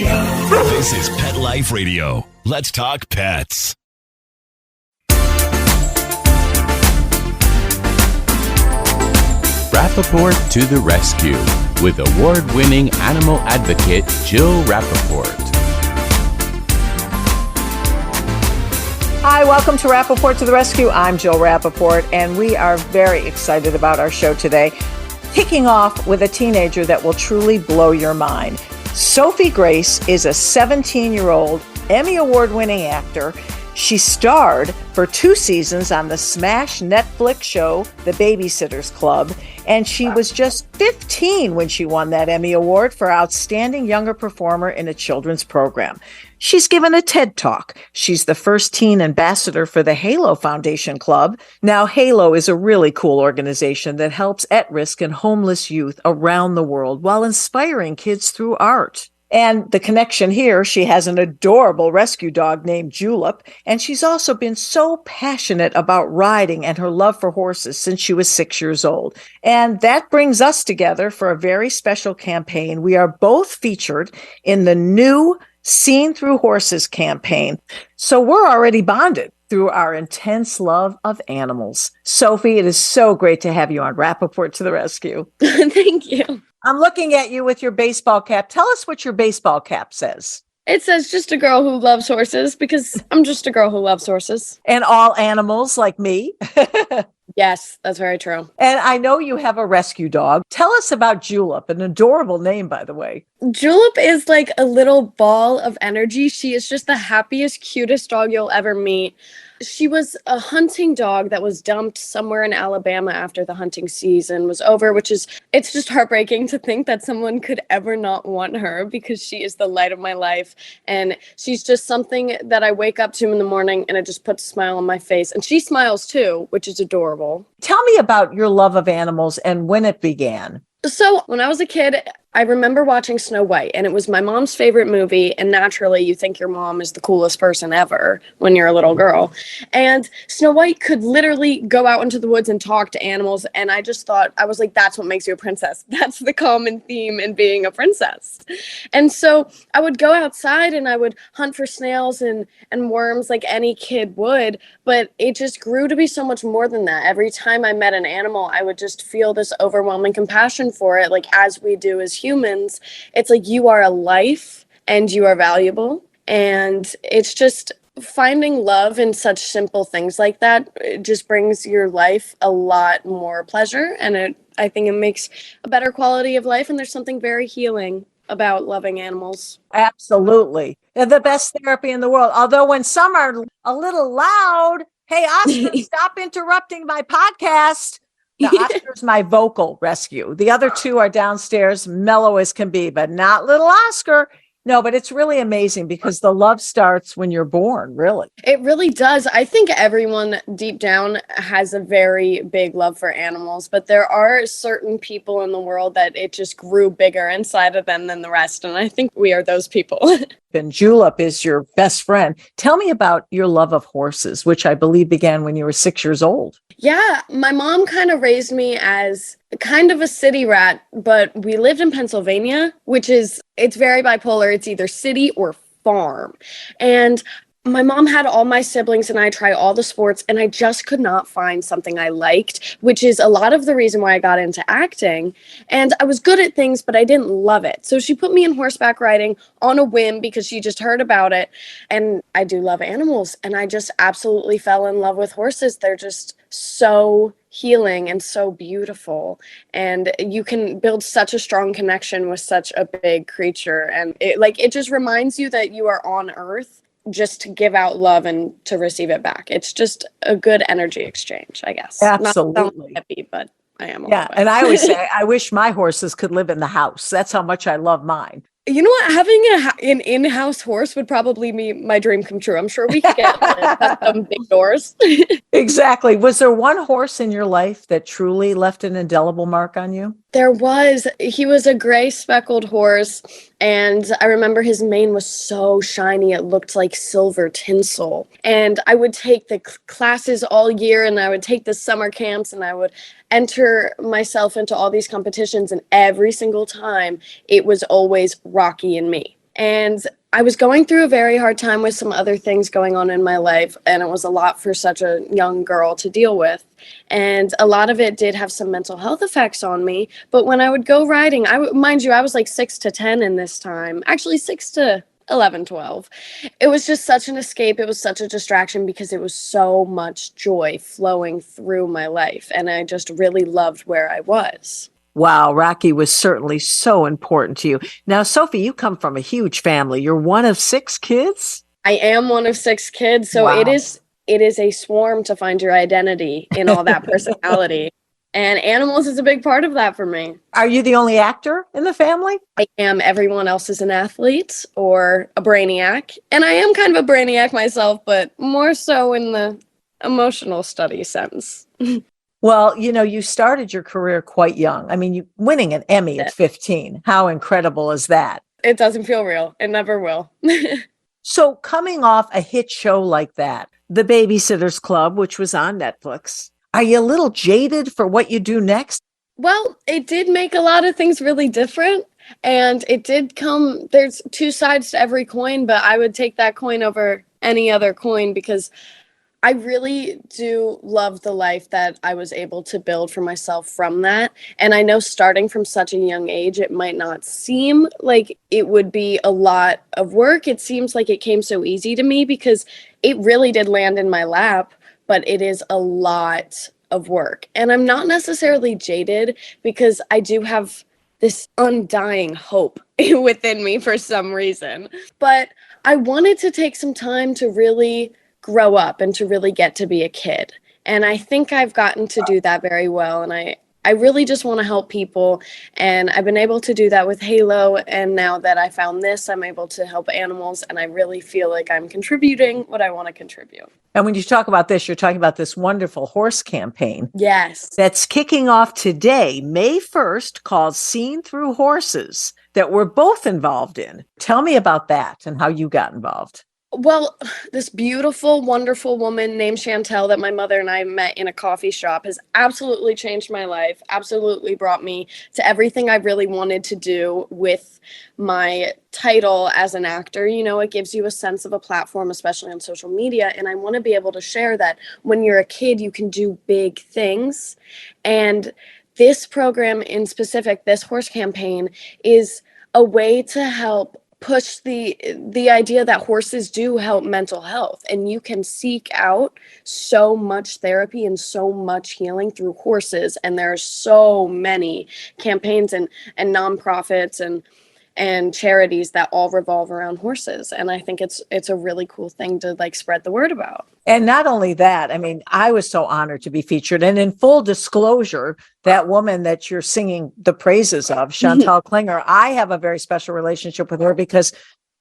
This is Pet Life Radio. Let's talk pets. Rappaport to the rescue with award-winning animal advocate Jill Rappaport. Hi, welcome to Rappaport to the Rescue. I'm Jill Rappaport, and we are very excited about our show today, kicking off with a teenager that will truly blow your mind. Sophie Grace is a 17-year-old Emmy Award-winning actor. She starred for 2 seasons on the smash Netflix show, The Babysitter's Club, and she was just 15 when she won that Emmy Award for Outstanding Younger Performer in a Children's Program. She's given a TED Talk. She's the first teen ambassador for the Halo Foundation Club. Now, Halo is a really cool organization that helps at-risk and homeless youth around the world while inspiring kids through art. And the connection here, she has an adorable rescue dog named Julep, and she's also been so passionate about riding and her love for horses since she was 6 years old. And that brings us together for a very special campaign. We are both featured in the new Seen Through Horses campaign. So we're already bonded through our intense love of animals. Sophie, it is so great to have you on Rappaport to the Rescue. Thank you. I'm looking at you with your baseball cap. Tell us what your baseball cap says. It says just a girl who loves horses because I'm just a girl who loves horses. And all animals like me. Yes, that's very true. And I know you have a rescue dog. Tell us about Julep, an adorable name, by the way. Julep is like a little ball of energy. She is just the happiest, cutest dog you'll ever meet. She was a hunting dog that was dumped somewhere in Alabama after the hunting season was over, it's just heartbreaking to think that someone could ever not want her because she is the light of my life. And she's just something that I wake up to in the morning and it just puts a smile on my face. And she smiles too, which is adorable. Tell me about your love of animals and when it began. So when I was a kid, I remember watching Snow White, and it was my mom's favorite movie. And naturally, you think your mom is the coolest person ever when you're a little girl. And Snow White could literally go out into the woods and talk to animals. And I just thought, I was like, that's what makes you a princess. That's the common theme in being a princess. And so I would go outside and I would hunt for snails and worms like any kid would. But it just grew to be so much more than that. Every time I met an animal, I would just feel this overwhelming compassion for it, like as we do as humans. It's like you are a life and you are valuable. And it's just finding love in such simple things like that. It just brings your life a lot more pleasure. And I think it makes a better quality of life. And there's something very healing about loving animals. Absolutely. They're the best therapy in the world. Although when some are a little loud, hey, Oscar, stop interrupting my podcast. The Oscar's my vocal rescue. The other two are downstairs, mellow as can be, but not little Oscar. No, but it's really amazing because the love starts when you're born, really. It really does. I think everyone deep down has a very big love for animals, but there are certain people in the world that it just grew bigger inside of them than the rest. And I think we are those people. And Julep is your best friend. Tell me about your love of horses, which I believe began when you were 6 years old. Yeah, my mom kind of raised me as kind of a city rat, but we lived in Pennsylvania, it's very bipolar. It's either city or farm. And my mom had all my siblings and I try all the sports, and I just could not find something I liked, which is a lot of the reason why I got into acting. And I was good at things, but I didn't love it. So she put me in horseback riding on a whim because she just heard about it. And I do love animals, and I just absolutely fell in love with horses. They're just so healing and so beautiful. And you can build such a strong connection with such a big creature. And it just reminds you that you are on Earth just to give out love and to receive it back. It's just a good energy exchange, I guess. Absolutely. Not happy, but I am. Yeah. And I always say, I wish my horses could live in the house. That's how much I love mine. You know what? Having an in-house horse would probably be my dream come true. I'm sure we could get some big doors. Exactly. Was there one horse in your life that truly left an indelible mark on you? There was. He was a gray speckled horse, and I remember his mane was so shiny it looked like silver tinsel. And I would take the classes all year, and I would take the summer camps, and I would enter myself into all these competitions, and every single time it was always Rocky and me. And I was going through a very hard time with some other things going on in my life, and it was a lot for such a young girl to deal with. And a lot of it did have some mental health effects on me. But when I would go riding, mind you, I was like 6 to 10 in this time, actually 6 to 11, 12. It was just such an escape. It was such a distraction because it was so much joy flowing through my life. And I just really loved where I was. Wow, Rocky was certainly so important to you. Now, Sophie, you come from a huge family. You're one of 6 kids? I am one of 6 kids, so Wow. it is a swarm to find your identity in all that personality. And animals is a big part of that for me. Are you the only actor in the family? I am. Everyone else is an athlete or a brainiac. And I am kind of a brainiac myself, but more so in the emotional study sense. Well, you started your career quite young. I mean, you winning an Emmy at 15. How incredible is that? It doesn't feel real. It never will. So coming off a hit show like that, The Babysitter's Club, which was on Netflix, are you a little jaded for what you do next? Well, it did make a lot of things really different. And it did there's 2 sides to every coin, but I would take that coin over any other coin because I really do love the life that I was able to build for myself from that. And I know starting from such a young age, it might not seem like it would be a lot of work. It seems like it came so easy to me because it really did land in my lap, but it is a lot of work. And I'm not necessarily jaded because I do have this undying hope within me for some reason. But I wanted to take some time to really grow up and to really get to be a kid. And I think I've gotten to do that very well. And I really just want to help people. And I've been able to do that with Halo. And now that I found this, I'm able to help animals. And I really feel like I'm contributing what I want to contribute. And when you talk about this, you're talking about this wonderful horse campaign. Yes. That's kicking off today, May 1st, called Seen Through Horses, that we're both involved in. Tell me about that and how you got involved. Well, this beautiful, wonderful woman named Chantel that my mother and I met in a coffee shop has absolutely changed my life, absolutely brought me to everything I really wanted to do with my title as an actor. It gives you a sense of a platform, especially on social media. And I want to be able to share that when you're a kid, you can do big things. And this program in specific, this horse campaign, is a way to help push the idea that horses do help mental health, and you can seek out so much therapy and so much healing through horses. And there are so many campaigns and nonprofits and charities that all revolve around horses. And I think it's a really cool thing to spread the word about. And not only that, I mean, I was so honored to be featured. And in full disclosure, that woman that you're singing the praises of, Chantal Klinger, I have a very special relationship with her because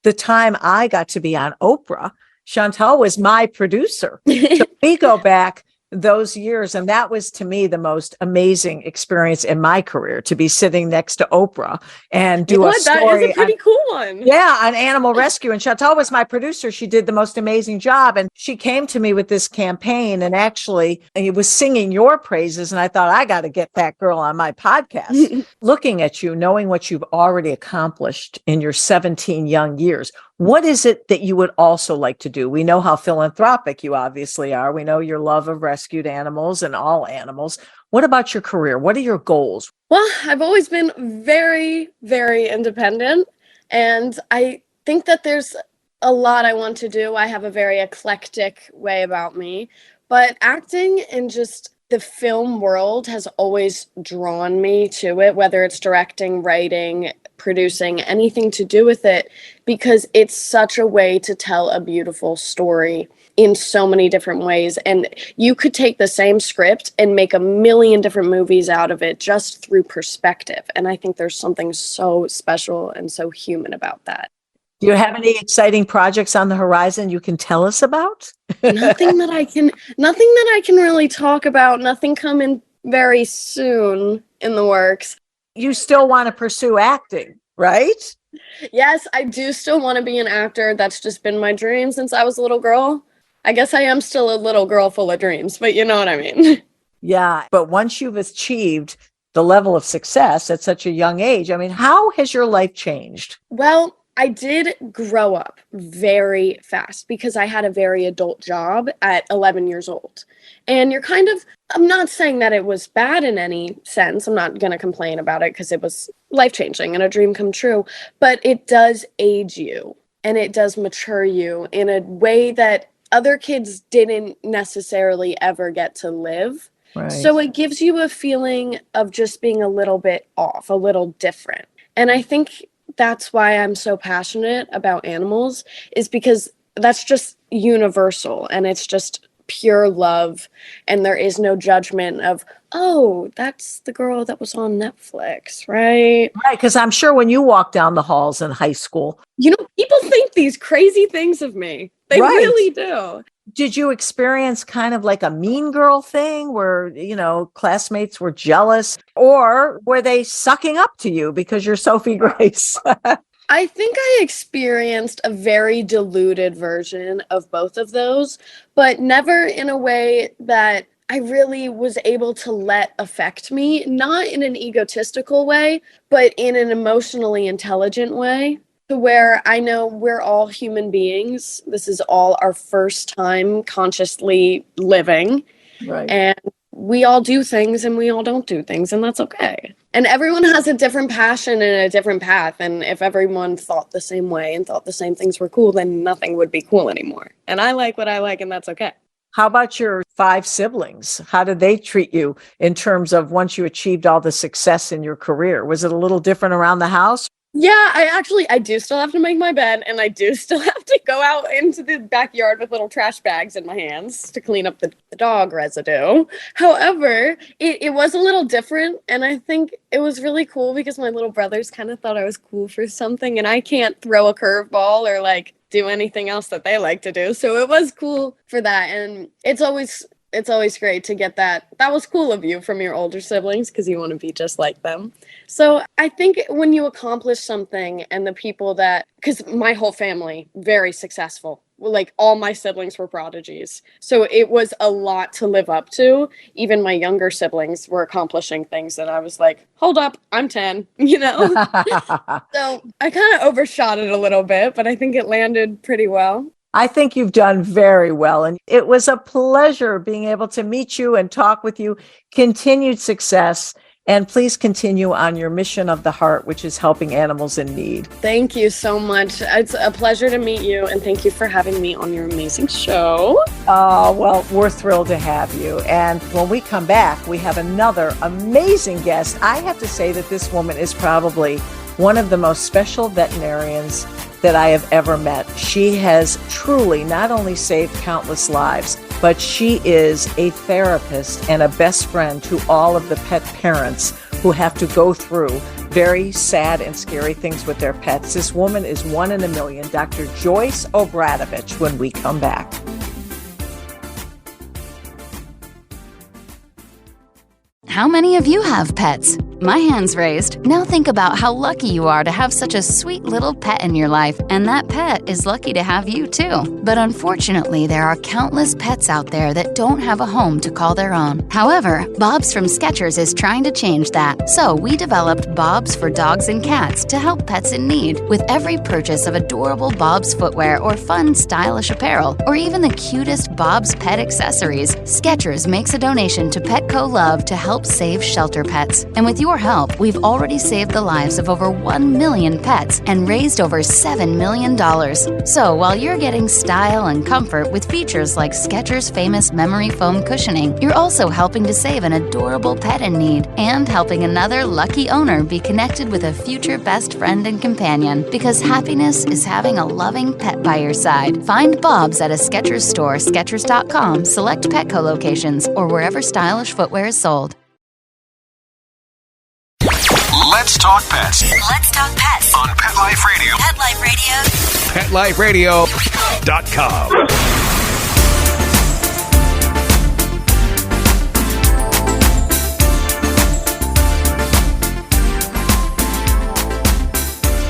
the time I got to be on Oprah, Chantal was my producer. So we go back those years. And that was, to me, the most amazing experience in my career, to be sitting next to Oprah and do a story. That is a pretty cool one. Yeah, on animal rescue. And Chantal was my producer. She did the most amazing job. And she came to me with this campaign, and actually it was singing your praises. And I thought, I got to get that girl on my podcast. Looking at you, knowing what you've already accomplished in your 17 young years, what is it that you would also like to do? We know how philanthropic you obviously are. We know your love of rescued animals and all animals. What about your career? What are your goals? Well, I've always been very, very independent. And I think that there's a lot I want to do. I have a very eclectic way about me. But acting and just the film world has always drawn me to it, whether it's directing, writing, producing, anything to do with it, because it's such a way to tell a beautiful story in so many different ways. And you could take the same script and make a million different movies out of it just through perspective. And I think there's something so special and so human about that. Do you have any exciting projects on the horizon you can tell us about? Nothing that I can really talk about. Nothing coming very soon in the works. You still want to pursue acting, right? Yes, I do still want to be an actor. That's just been my dream since I was a little girl. I guess I am still a little girl full of dreams, but you know what I mean. Yeah, but once you've achieved the level of success at such a young age, I mean, how has your life changed? Well, I did grow up very fast because I had a very adult job at 11 years old. And I'm not saying that it was bad in any sense. I'm not going to complain about it because it was life-changing and a dream come true. But it does age you and it does mature you in a way that other kids didn't necessarily ever get to live. Right. So it gives you a feeling of just being a little bit off, a little different. And I think that's why I'm so passionate about animals, is because that's just universal and it's just pure love, and there is no judgment of, oh, that's the girl that was on Netflix, right? Right, because I'm sure when you walk down the halls in high school, people think these crazy things of me. They really do. Did you experience kind of like a mean girl thing where, classmates were jealous, or were they sucking up to you because you're Sophie Grace? I think I experienced a very diluted version of both of those, but never in a way that I really was able to let affect me, not in an egotistical way, but in an emotionally intelligent way, to where I know we're all human beings. This is all our first time consciously living. Right. And we all do things and we all don't do things, and that's okay. And everyone has a different passion and a different path. And if everyone thought the same way and thought the same things were cool, then nothing would be cool anymore. And I like what I like, and that's okay. How about your 5 siblings? How did they treat you in terms of once you achieved all the success in your career? Was it a little different around the house? Yeah, I do still have to make my bed, and I do still have to go out into the backyard with little trash bags in my hands to clean up the dog residue. However, it was a little different, and I think it was really cool because my little brothers kind of thought I was cool for something, and I can't throw a curveball or like do anything else that they like to do. So it was cool for that, and it's always great to get that was cool of you from your older siblings, because you want to be just like them. So I think when you accomplish something, and the people because my whole family, very successful, like all my siblings were prodigies. So it was a lot to live up to. Even my younger siblings were accomplishing things that I was like, hold up, I'm 10, So I kind of overshot it a little bit, but I think it landed pretty well. I think you've done very well, and it was a pleasure being able to meet you and talk with you. Continued success, and please continue on your mission of the heart, which is helping animals in need. Thank you so much. It's a pleasure to meet you, and thank you for having me on your amazing show. Oh, well, we're thrilled to have you. And when we come back, we have another amazing guest. I have to say that this woman is probably one of the most special veterinarians that I have ever met. She has truly not only saved countless lives, but she is a therapist and a best friend to all of the pet parents who have to go through very sad and scary things with their pets. This woman is one in a million, Dr. Joyce Obradovich, when we come back. How many of you have pets? My hand's raised. Now think about how lucky you are to have such a sweet little pet in your life, and that pet is lucky to have you too. But unfortunately, there are countless pets out there that don't have a home to call their own. However, Bob's from Skechers is trying to change that. So we developed Bob's for dogs and cats to help pets in need. With every purchase of adorable Bob's footwear or fun, stylish apparel, or even the cutest Bob's pet accessories, Skechers makes a donation to Petco Love to help save shelter pets. And with your help, we've already saved the lives of over 1 million pets and raised over $7 million. So while you're getting style and comfort with features like Skechers' famous memory foam cushioning, you're also helping to save an adorable pet in need and helping another lucky owner be connected with a future best friend and companion, because happiness is having a loving pet by your side. Find Bob's at a Skechers store, Skechers.com, select Petco locations, or wherever stylish footwear is sold. Let's talk pets. Let's talk pets On Pet Life Radio. Pet Life Radio. PetLifeRadio.com.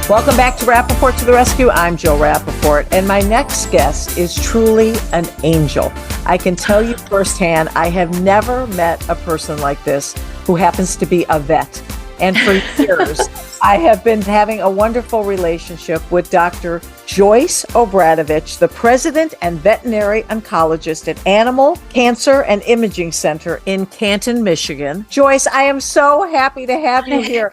Welcome back to Rappaport to the Rescue. I'm Jill Rappaport, and my next guest is truly an angel. I can tell you firsthand, I have never met a person like this who happens to be a vet. And for years, I have been having a wonderful relationship with Dr. Joyce Obradovich, the president and veterinary oncologist at Animal Cancer and Imaging Center in Canton, Michigan. Joyce, I am so happy to have you here.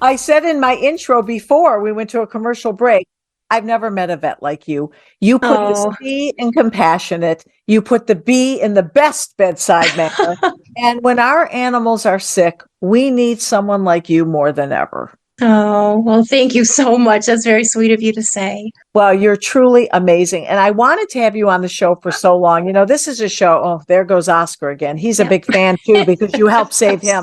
I said in my intro before we went to a commercial break, I've never met a vet like you. You put the C in compassionate. You put the B in the best bedside manner. And when our animals are sick, we need someone like you more than ever. Oh, well, thank you so much. That's very sweet of you to say. Well, you're truly amazing. And I wanted to have you on the show for so long. You know, this is a show. Oh, there goes Oscar again. He's a big fan too, because you helped save him.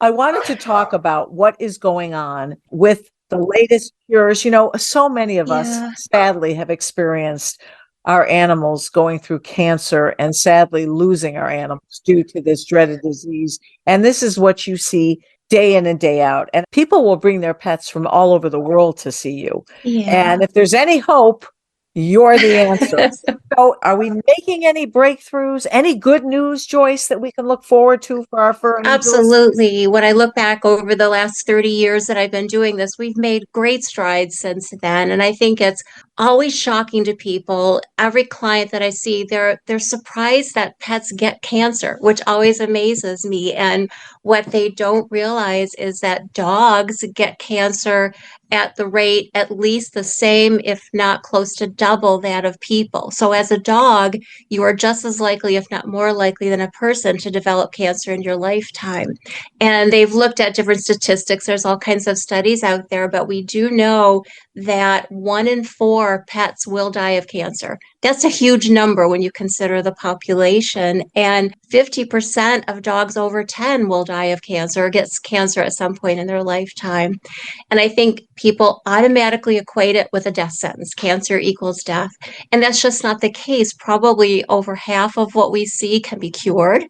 I wanted to talk about what is going on with the latest cures. You know, so many of us sadly have experienced our animals going through cancer and sadly losing our animals due to this dreaded disease. And this is what you see day in and day out. And people will bring their pets from all over the world to see you. Yeah. And if there's any hope, you're the answer. So are we making any breakthroughs, any good news, Joyce, that we can look forward to for our fur angels? Absolutely. When I look back over the last 30 years that I've been doing this, we've made great strides since then. And I think it's always shocking to people. Every client that I see, they're surprised that pets get cancer, which always amazes me. And what they don't realize is that dogs get cancer at the rate at least the same, if not close to double that of people. So as a dog, you are just as likely, if not more likely than a person, to develop cancer in your lifetime. And they've looked at different statistics. There's all kinds of studies out there, but we do know that 1 in 4 pets will die of cancer. That's a huge number when you consider the population. And 50% of dogs over 10 will die of cancer or gets cancer at some point in their lifetime. And I think people automatically equate it with a death sentence. Cancer equals death. And that's just not the case. Probably over half of what we see can be cured.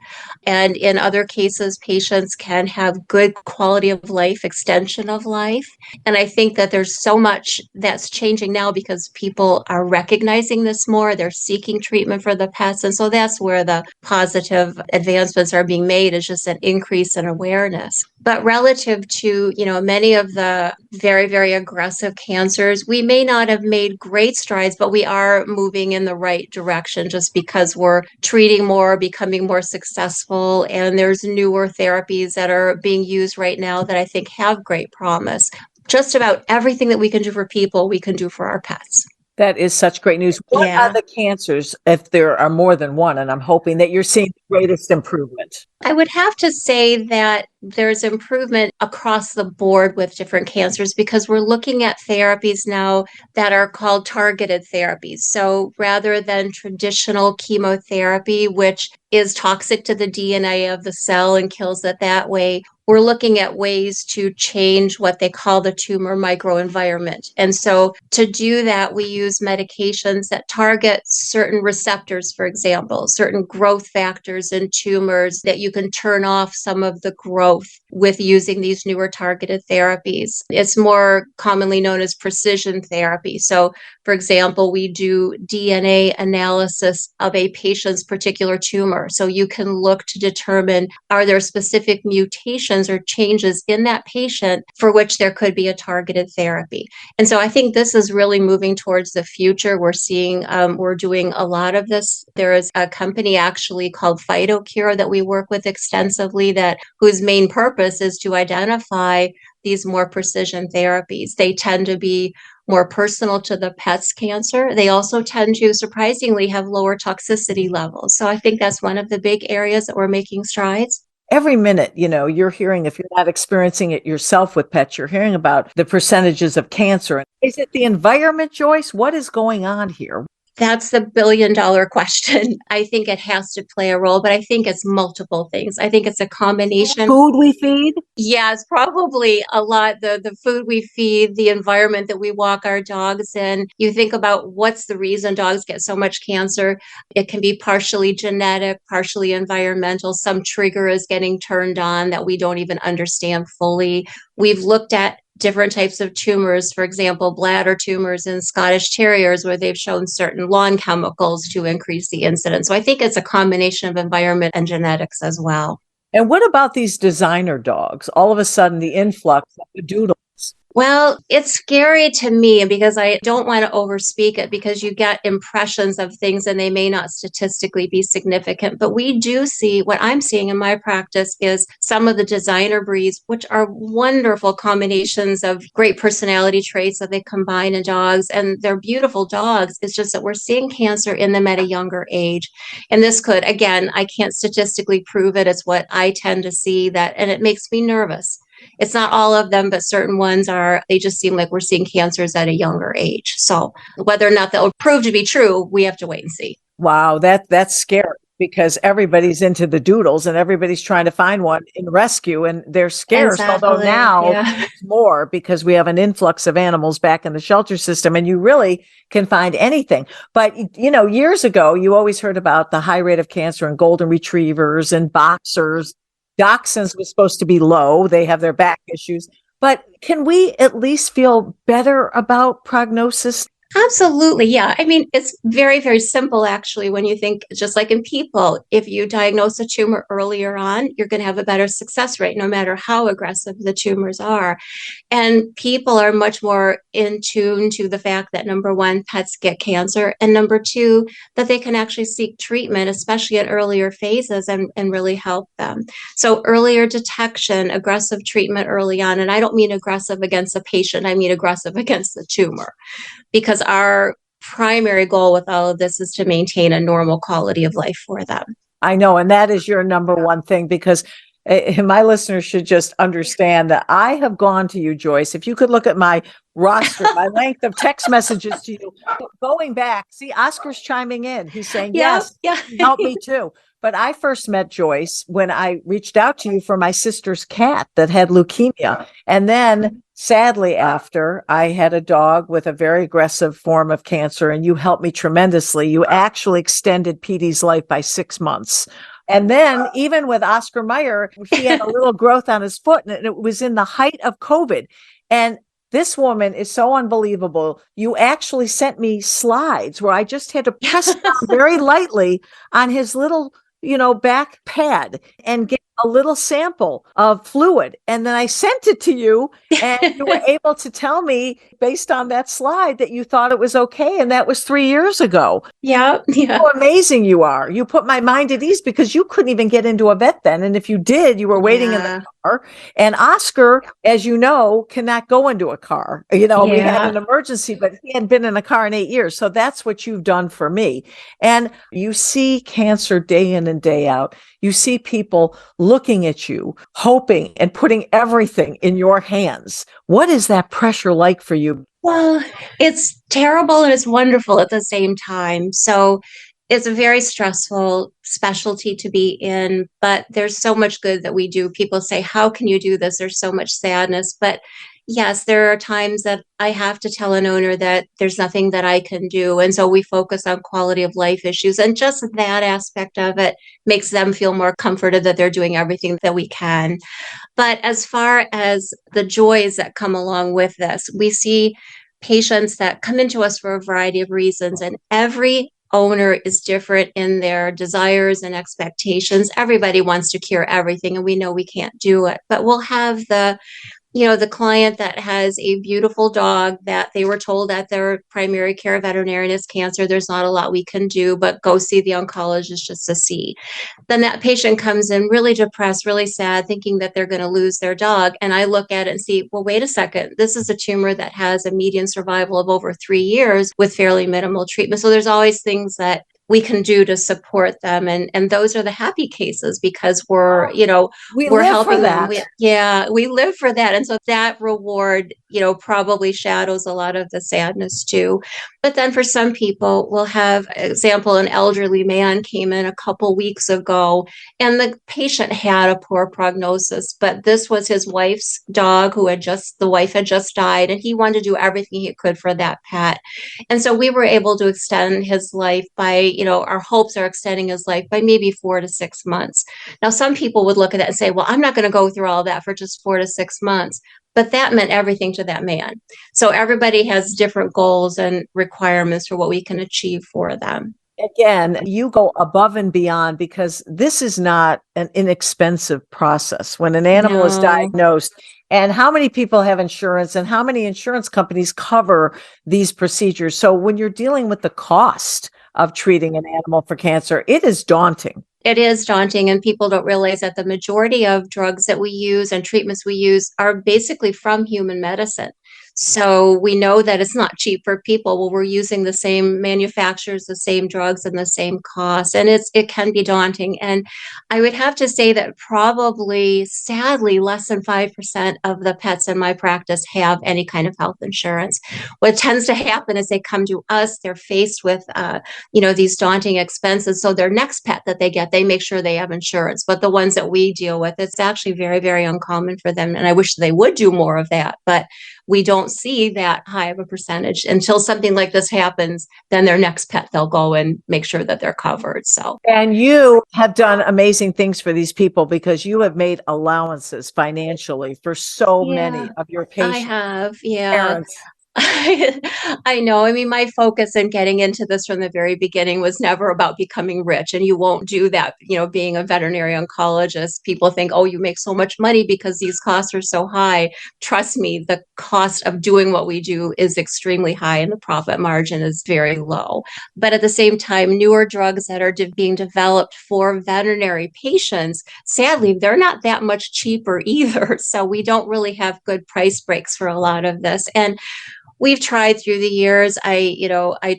And in other cases, patients can have good quality of life, extension of life. And I think that there's so much that's changing now because people are recognizing this more. They're seeking treatment for the pets. And so that's where the positive advancements are being made, is just an increase in awareness. But relative to, many of the very, very aggressive cancers, we may not have made great strides, but we are moving in the right direction just because we're treating more, becoming more successful. And there's newer therapies that are being used right now that I think have great promise. Just about everything that we can do for people, we can do for our pets. That is such great news. What are the cancers, if there are more than one, and I'm hoping that you're seeing the greatest improvement? I would have to say that there's improvement across the board with different cancers because we're looking at therapies now that are called targeted therapies. So rather than traditional chemotherapy, which is toxic to the DNA of the cell and kills it that way, we're looking at ways to change what they call the tumor microenvironment. And so to do that, we use medications that target certain receptors, for example, certain growth factors in tumors that you can turn off some of the growth with using these newer targeted therapies. It's more commonly known as precision therapy. So, for example, we do DNA analysis of a patient's particular tumor. So you can look to determine, are there specific mutations or changes in that patient for which there could be a targeted therapy. And so I think this is really moving towards the future. We're seeing, we're doing a lot of this. There is a company actually called PhytoCure that we work with extensively, whose main purpose is to identify these more precision therapies. They tend to be more personal to the pet's cancer. They also tend to surprisingly have lower toxicity levels. So I think that's one of the big areas that we're making strides. Every minute, you're hearing, if you're not experiencing it yourself with pets, you're hearing about the percentages of cancer. Is it the environment, Joyce? What is going on here? That's the billion-dollar question. I think it has to play a role, but I think it's multiple things. I think it's a combination. Food we feed? Yes, probably a lot. The food we feed, the environment that we walk our dogs in. You think about what's the reason dogs get so much cancer. It can be partially genetic, partially environmental. Some trigger is getting turned on that we don't even understand fully. We've looked at different types of tumors, for example, bladder tumors in Scottish Terriers, where they've shown certain lawn chemicals to increase the incidence. So I think it's a combination of environment and genetics as well. And what about these designer dogs? All of a sudden, the influx of the doodles. Well, it's scary to me because I don't want to overspeak it because you get impressions of things and they may not statistically be significant. But we do see what I'm seeing in my practice is some of the designer breeds, which are wonderful combinations of great personality traits that they combine in dogs. And they're beautiful dogs. It's just that we're seeing cancer in them at a younger age. And this could, again, I can't statistically prove it. It's what I tend to see that, and it makes me nervous. It's not all of them, but certain ones are, they just seem like we're seeing cancers at a younger age. So whether or not that will prove to be true, we have to wait and see. Wow, that's scary because everybody's into the doodles and everybody's trying to find one in rescue and they're scarce. Exactly, Although now yeah. it's more because we have an influx of animals back in the shelter system and you really can find anything. But, years ago, you always heard about the high rate of cancer in golden retrievers and boxers. Dachshunds was supposed to be low. They have their back issues. But can we at least feel better about prognosis? Absolutely. Yeah. I mean, it's very, very simple, actually, when you think just like in people, if you diagnose a tumor earlier on, you're going to have a better success rate, no matter how aggressive the tumors are. And people are much more in tune to the fact that number one, pets get cancer, and number two, that they can actually seek treatment, especially at earlier phases, and really help them. So earlier detection, aggressive treatment early on, and I don't mean aggressive against a patient, I mean aggressive against the tumor. Because our primary goal with all of this is to maintain a normal quality of life for them. I know. And that is your number one thing because my listeners should just understand that I have gone to you, Joyce. If you could look at my roster, my length of text messages to you, going back, see, Oscar's chiming in. He's saying, yes, help me too. But I first met Joyce when I reached out to you for my sister's cat that had leukemia. And then sadly, after I had a dog with a very aggressive form of cancer and you helped me tremendously. You actually extended Petey's life by 6 months. And then even with Oscar Mayer, he had a little growth on his foot and it was in the height of COVID. And this woman is so unbelievable. You actually sent me slides where I just had to press down very lightly on his little, back pad and get a little sample of fluid. And then I sent it to you and you were able to tell me based on that slide that you thought it was okay. And that was 3 years ago. Yeah. How amazing you are. You put my mind at ease because you couldn't even get into a vet then. And if you did, you were waiting in the car. And Oscar, as you know, cannot go into a car. We had an emergency, but he hadn't been in a car in 8 years. So that's what you've done for me. And you see cancer day in and day out. You see people looking at you, hoping and putting everything in your hands. What is that pressure like for you? Well, it's terrible and it's wonderful at the same time. So it's a very stressful specialty to be in, but there's so much good that we do. People say, how can you do this? There's so much sadness. But yes, there are times that I have to tell an owner that there's nothing that I can do. And so we focus on quality of life issues. And just that aspect of it makes them feel more comforted that they're doing everything that we can. But as far as the joys that come along with this, we see patients that come into us for a variety of reasons, and every owner is different in their desires and expectations. Everybody wants to cure everything, and we know we can't do it. But we'll have the client that has a beautiful dog that they were told at their primary care veterinarian is cancer. There's not a lot we can do, but go see the oncologist just to see. Then that patient comes in really depressed, really sad, thinking that they're going to lose their dog. And I look at it and see, well, wait a second. This is a tumor that has a median survival of over 3 years with fairly minimal treatment. So there's always things that we can do to support them. And those are the happy cases because we're helping them. We live for that. And so that reward, probably shadows a lot of the sadness too. But then for some people, we'll have, example, an elderly man came in a couple weeks ago and the patient had a poor prognosis, but this was his wife's dog the wife had just died and he wanted to do everything he could for that pet. And so we were able to extend his life by, our hopes are extending his life by maybe 4 to 6 months. Now, some people would look at that and say, well, I'm not going to go through all that for just 4 to 6 months. But that meant everything to that man. So everybody has different goals and requirements for what we can achieve for them. again, you go above and beyond because this is not an inexpensive process. When an animal is No. diagnosed, and how many people have insurance and how many insurance companies cover these procedures? So when you're dealing with the cost of treating an animal for cancer, it is daunting. It is daunting, and people don't realize that the majority of drugs that we use and treatments we use are basically from human medicine. So we know that it's not cheap for people. Well, we're using the same manufacturers, the same drugs, and the same cost, and it can be daunting. And I would have to say that probably, sadly, less than 5% of the pets in my practice have any kind of health insurance. What tends to happen is they come to us, they're faced with these daunting expenses. So their next pet that they get, they make sure they have insurance. But the ones that we deal with, it's actually very, very uncommon for them. And I wish they would do more of that. But we don't see that high of a percentage until something like this happens. Then their next pet, they'll go and make sure that they're covered. So, and you have done amazing things for these people because you have made allowances financially for so many of your patients. I have, yeah. Parents. I know. I mean, my focus in getting into this from the very beginning was never about becoming rich. And you won't do that, being a veterinary oncologist. People think, oh, you make so much money because these costs are so high. Trust me, the cost of doing what we do is extremely high and the profit margin is very low. But at the same time, newer drugs that are being developed for veterinary patients, sadly, they're not that much cheaper either. So we don't really have good price breaks for a lot of this. And we've tried through the years. I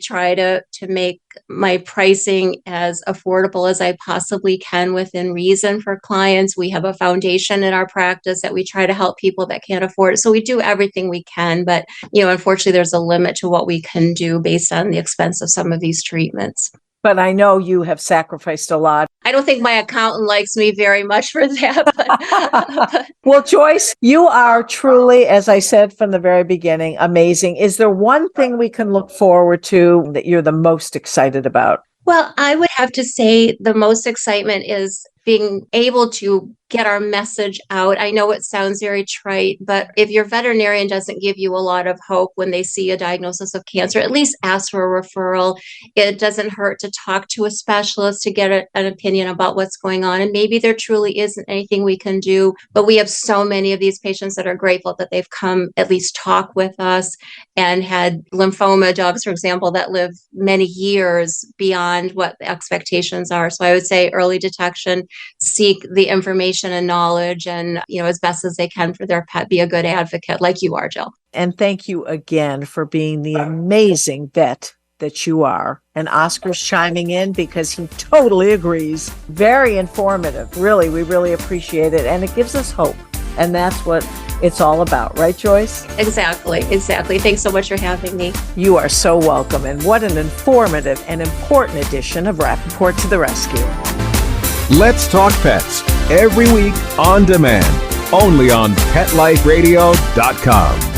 try to make my pricing as affordable as I possibly can within reason for clients. We have a foundation in our practice that we try to help people that can't afford it. So we do everything we can, but unfortunately there's a limit to what we can do based on the expense of some of these treatments. But I know you have sacrificed a lot. I don't think my accountant likes me very much for that. But Well, Joyce, you are truly, as I said from the very beginning, amazing. Is there one thing we can look forward to that you're the most excited about? Well, I would have to say the most excitement is being able to get our message out. I know it sounds very trite, but if your veterinarian doesn't give you a lot of hope when they see a diagnosis of cancer, at least ask for a referral. It doesn't hurt to talk to a specialist to get an opinion about what's going on. And maybe there truly isn't anything we can do, but we have so many of these patients that are grateful that they've come at least talk with us and had lymphoma dogs, for example, that live many years beyond what the expectations are. So I would say early detection, seek the information and knowledge, and as best as they can for their pet, be a good advocate like you are, Jill. And thank you again for being the amazing vet that you are. And Oscar's chiming in because he totally agrees. Very informative. Really, we really appreciate it. And it gives us hope. And that's what it's all about, right, Joyce? Exactly. Thanks so much for having me. You are so welcome. And what an informative and important edition of Rappaport to the Rescue. Let's Talk Pets, every week on demand, only on PetLifeRadio.com.